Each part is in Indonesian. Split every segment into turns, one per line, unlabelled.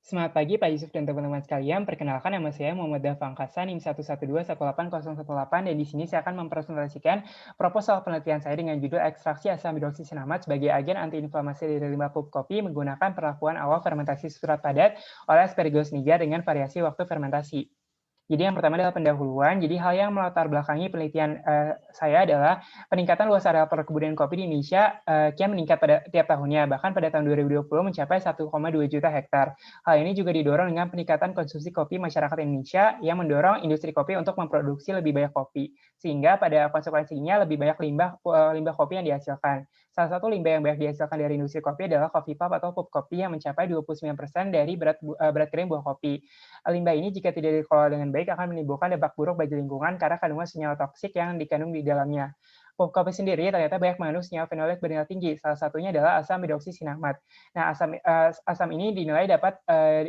Semangat pagi Pak Yusuf dan teman-teman sekalian. Perkenalkan nama saya Muhammad Dafangkasa NIM 112188018 dan di sini saya akan mempresentasikan proposal penelitian saya dengan judul ekstraksi asam hidroksisinamid sebagai agen antiinflamasi dari limbah pup kopi menggunakan perlakuan awal fermentasi surat padat oleh Aspergillus niger dengan variasi waktu fermentasi. Jadi yang pertama adalah pendahuluan. Jadi hal yang melatar belakangi penelitian saya adalah peningkatan luas area perkebunan kopi di Indonesia kian meningkat pada tiap tahunnya. Bahkan pada tahun 2020 mencapai 1,2 juta hektar. Hal ini juga didorong dengan peningkatan konsumsi kopi masyarakat Indonesia yang mendorong industri kopi untuk memproduksi lebih banyak kopi. Sehingga pada konsekuensinya lebih banyak limbah kopi yang dihasilkan. Salah satu limbah yang banyak dihasilkan dari industri kopi adalah coffee pulp atau pup kopi yang mencapai 29% dari berat kering buah kopi. Limbah ini jika tidak dikelola dengan baik akan menimbulkan dampak buruk bagi lingkungan karena kandungan senyawa toksik yang dikandung di dalamnya. Pup kopi sendiri ternyata banyak mengandung senyawa fenolik bernilai tinggi, salah satunya adalah asam hidroksisinamid. Nah, asam ini dinilai dapat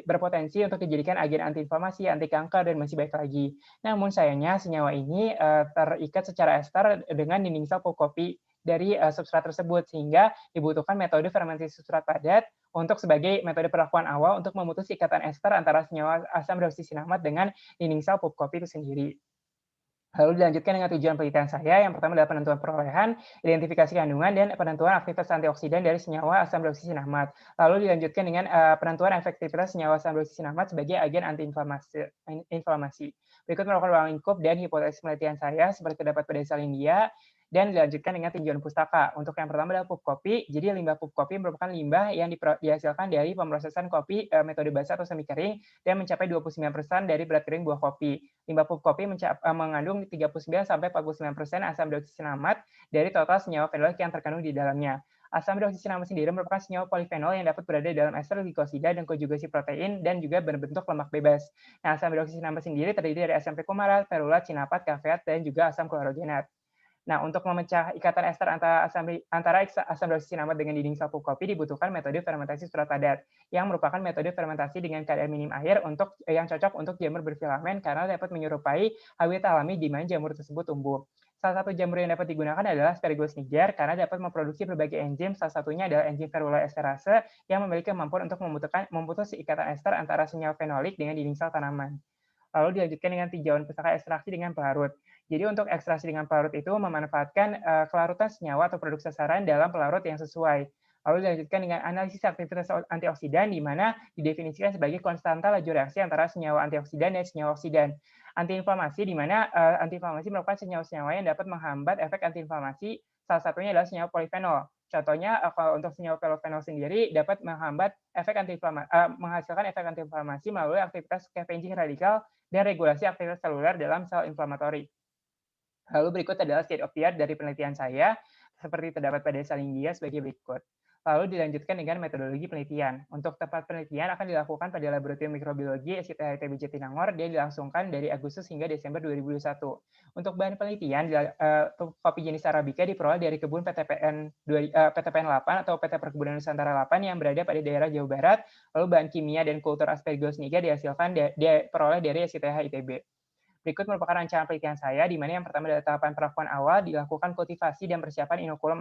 berpotensi untuk dijadikan agen antiinflamasi, anti kanker, dan masih banyak lagi. Namun sayangnya senyawa ini terikat secara ester dengan dinding sel pup kopi dari substrat tersebut, sehingga dibutuhkan metode fermentasi substrat padat untuk sebagai metode perlakuan awal untuk memutus ikatan ester antara senyawa asam hidroksisinamid dengan dinding sel pup kopi itu sendiri. Lalu dilanjutkan dengan tujuan penelitian saya, yang pertama adalah penentuan perolehan, identifikasi kandungan, dan penentuan aktivitas antioksidan dari senyawa asam hidroksisinamid. Lalu dilanjutkan dengan penentuan efektivitas senyawa asam hidroksisinamid sebagai agen antiinflamasi. Berikut merupakan ruang lingkup dan hipotesis penelitian saya seperti terdapat pada sel India, dan dilanjutkan dengan tinjauan pustaka. Untuk yang pertama adalah pup kopi. Jadi limbah pup kopi merupakan limbah yang dihasilkan dari pemrosesan kopi metode basah atau semi kering dan mencapai 29% dari berat kering buah kopi. Limbah pup kopi mengandung 39-49% asam hidroksisinamid dari total senyawa fenolik yang terkandung di dalamnya. Asam hidroksisinamid sendiri merupakan senyawa polifenol yang dapat berada dalam ester glikosida dan konjugasi protein dan juga berbentuk lemak bebas. Nah, asam hidroksisinamid sendiri terdiri dari asam perkumarat, ferulat, cinapat, kafeat, dan juga asam klorogenat. Nah, untuk memecah ikatan ester antara asam hidroksisinamid dengan dinding sel pup kopi dibutuhkan metode fermentasi surat padat, yang merupakan metode fermentasi dengan kadar minim air yang cocok untuk jamur berfilamen karena dapat menyerupai habitat alami di mana jamur tersebut tumbuh. Salah satu jamur yang dapat digunakan adalah Aspergillus niger karena dapat memproduksi berbagai enzim, salah satunya adalah enzim ferula esterase yang memiliki kemampuan untuk memutus ikatan ester antara senyawa fenolik dengan dinding sel tanaman. Lalu dilanjutkan dengan tinjauan pustaka ekstraksi dengan pelarut. Jadi untuk ekstraksi dengan pelarut itu memanfaatkan kelarutan senyawa atau produk sasaran dalam pelarut yang sesuai. Lalu dilanjutkan dengan analisis aktivitas antioksidan di mana didefinisikan sebagai konstanta laju reaksi antara senyawa antioksidan dan senyawa oksidan. Antiinflamasi di mana antiinflamasi merupakan senyawa-senyawa yang dapat menghambat efek antiinflamasi, salah satunya adalah senyawa polifenol. Contohnya kalau untuk senyawa polifenol sendiri dapat menghasilkan efek antiinflamasi melalui aktivitas scavenging radikal dan regulasi aktivitas seluler dalam sel inflamatori. Lalu berikut adalah state of the art dari penelitian saya, seperti terdapat pada sel India sebagai berikut. Lalu dilanjutkan dengan metodologi penelitian. Untuk tempat penelitian akan dilakukan pada Laboratorium Mikrobiologi SITH ITB Jatinangor dan dilangsungkan dari Agustus hingga Desember 2021. Untuk bahan penelitian, kopi jenis Arabica diperoleh dari kebun PTPN 8 atau PT Perkebunan Nusantara 8 yang berada pada daerah Jawa Barat. Lalu bahan kimia dan kultur Aspergillus niger diperoleh dari SITH ITB. Berikut merupakan rancangan penelitian saya, di mana yang pertama adalah tahapan perlakuan awal, dilakukan kultivasi dan persiapan inokulum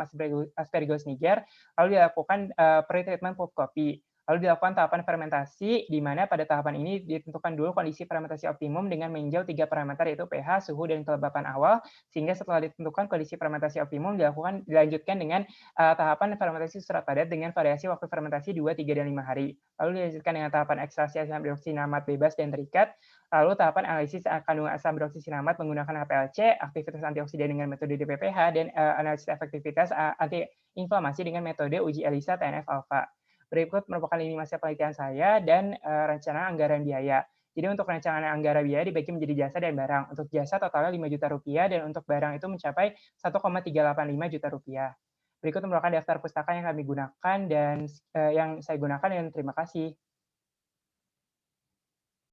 Aspergillus niger, lalu dilakukan pre-treatment pup kopi, lalu dilakukan tahapan fermentasi, di mana pada tahapan ini ditentukan dulu kondisi fermentasi optimum dengan meninjau 3 parameter yaitu pH, suhu, dan kelembapan awal, sehingga setelah ditentukan kondisi fermentasi optimum dilanjutkan dengan tahapan fermentasi surat padat dengan variasi waktu fermentasi 2, 3, dan 5 hari. Lalu dilanjutkan dengan tahapan ekstraksi asam hidroksisinamid bebas dan terikat. Lalu tahapan analisis kandungan asam hidroksisinamid menggunakan HPLC, aktivitas antioksidan dengan metode DPPH, dan analisis efektivitas antiinflamasi dengan metode uji ELISA TNF-alpha. Berikut merupakan lini masa penelitian saya dan rencana anggaran biaya. Jadi untuk rancangan anggaran biaya dibagi menjadi jasa dan barang. Untuk jasa totalnya 5 juta rupiah dan untuk barang itu mencapai 1,385 juta rupiah. Berikut merupakan daftar pustaka yang kami gunakan dan yang saya gunakan dan terima kasih.